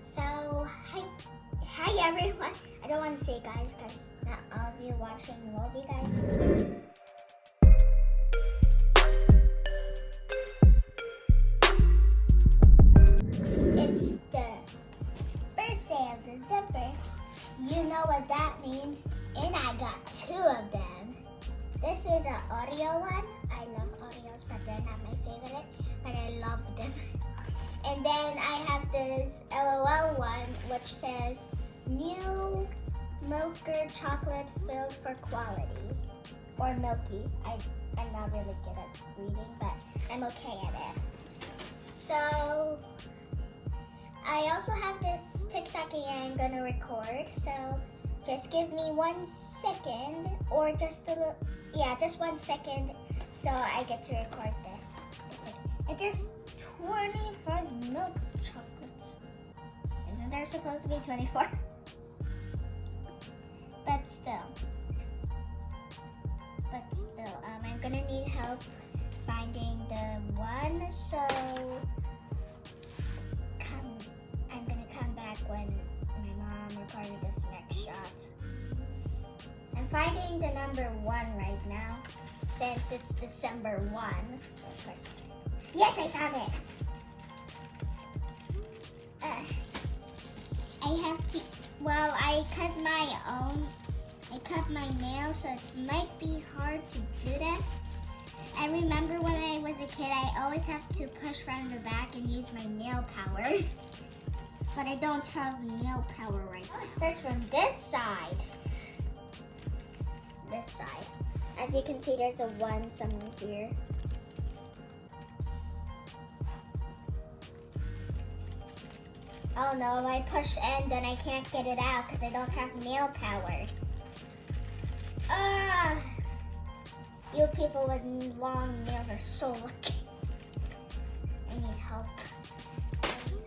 So, hi everyone. I don't want to say guys because not all of you watching will be guys. It's the first day of December. You know what that means, and I got 2 of them. This is an Oreo one. I love Oreos, but they're not my favorite, but I love them. And then I have this LOL one, which says, New Milker Chocolate Filled for Quality. Or Milky. I'm not really good at reading, but I'm okay at it. So, I also have this TikTok I'm gonna record. So, just give me 1 second, or just just 1 second, so I get to record this. And there's 25 milk chocolates. Isn't there supposed to be 24? But still, I'm gonna need help finding the one. So I'm gonna come back when my mom recorded this next shot. I'm finding the number 1 right now, since it's December 1. Yes, I found it. I cut my nails, so it might be hard to do this. I remember when I was a kid, I always have to push from the back and use my nail power. But I don't have nail power right now. It starts from this side. This side. As you can see, there's a 1 somewhere here. Oh no, if I push N, then I can't get it out because I don't have nail power. You people with long nails are so lucky. I need help.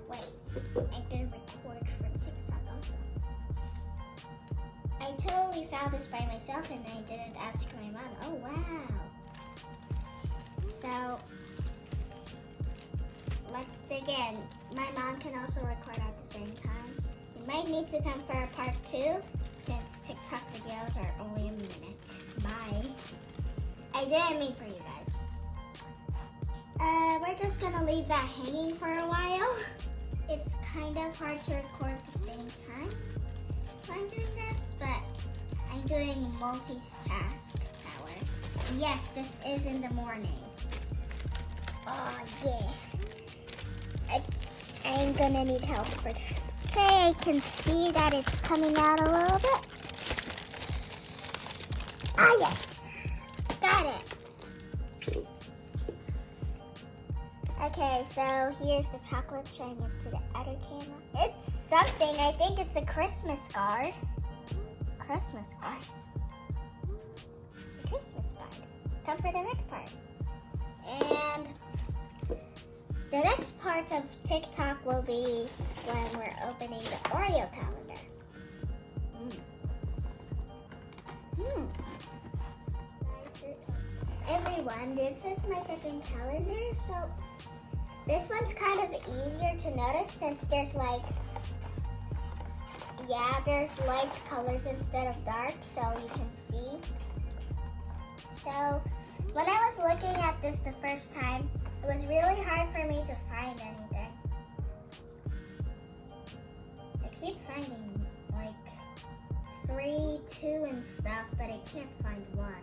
Wait, I'm gonna record from TikTok also. I totally found this by myself and I didn't ask my mom. Oh wow. So, let's dig in. My mom can also record at the same time. You might need to come for a part 2 since TikTok videos are only a minute. Bye. I didn't mean for you guys. We're just gonna leave that hanging for a while. It's kind of hard to record at the same time. I'm doing this, but I'm doing multitask power. Yes, this is in the morning. Oh yeah. I'm gonna need help for this. Okay, I can see that it's coming out a little bit. Ah, yes. Got it. Okay, so here's the chocolate showing it to the other camera. It's something. I think it's a Christmas card. Christmas card. A Christmas card. Come for the next part. And the next part of TikTok will be when we're opening the Oreo calendar. Everyone, this is my second calendar, so this one's kind of easier to notice since there's there's light colors instead of dark, so you can see. So when I was looking at this the first time, it was really hard for me to find anything. I keep finding 3, 2 and stuff, but I can't find 1.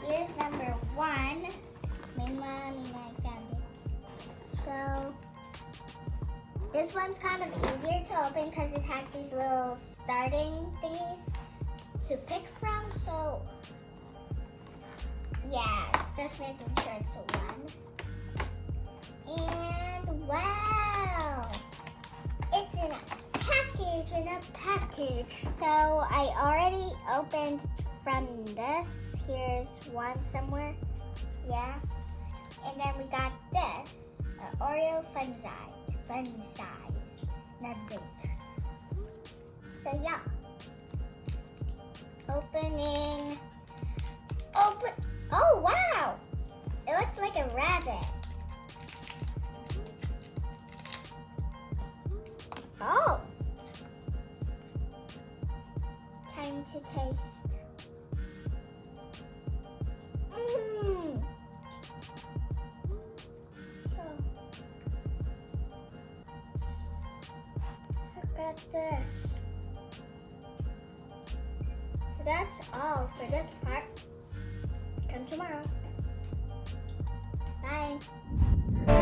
Here's number 1. My mom and I found it. So this one's kind of easier to open because it has these little starting thingies to pick from. So yeah, just making sure it's a 1. And wow, it's in a package. So I already opened from this. Here's 1 somewhere. Yeah. And then we got this, Oreo fun size nuts. So yeah. Open. Oh wow! It looks like a rabbit. going to taste. Mmm. So, look at this. So that's all for this part. Come tomorrow. Bye.